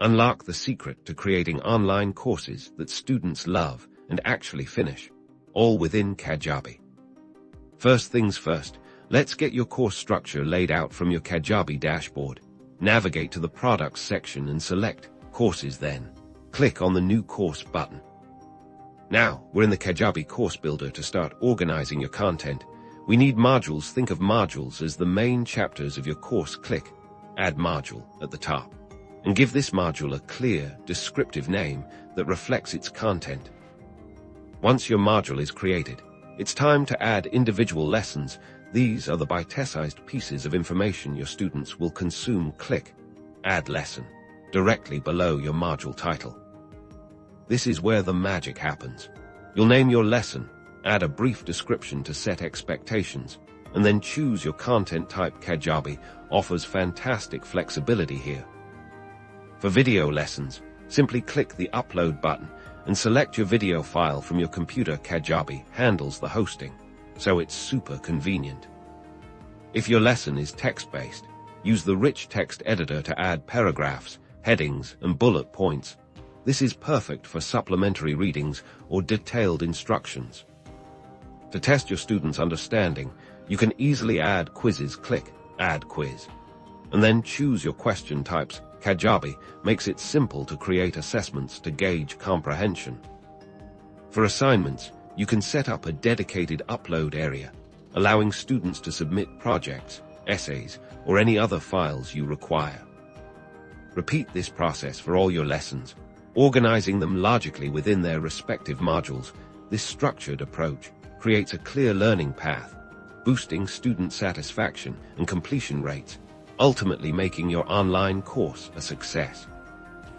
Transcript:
Unlock the secret to creating online courses that students love and actually finish, all within Kajabi. First things first, let's get your course structure laid out from your Kajabi dashboard. Navigate to the Products section and select Courses, then click on the New Course button. Now, we're in the Kajabi Course Builder to start organizing your content. We need modules. Think of modules as the main chapters of your course. Click Add Module at the top, and give this module a clear, descriptive name that reflects its content. Once your module is created, it's time to add individual lessons. These are the bite-sized pieces of information your students will consume. Click Add Lesson directly below your module title. This is where the magic happens. You'll name your lesson, add a brief description to set expectations, and then choose your content type. Kajabi offers fantastic flexibility here. For video lessons, simply click the Upload button and select your video file from your computer. Kajabi handles the hosting, so it's super convenient. If your lesson is text-based, use the rich text editor to add paragraphs, headings, and bullet points. This is perfect for supplementary readings or detailed instructions. To test your students' understanding, you can easily add quizzes. Click Add Quiz, and then choose your question types. Kajabi makes it simple to create assessments to gauge comprehension. For assignments, you can set up a dedicated upload area, allowing students to submit projects, essays, or any other files you require. Repeat this process for all your lessons, organizing them logically within their respective modules. This structured approach creates a clear learning path, boosting student satisfaction and completion rates, ultimately making your online course a success.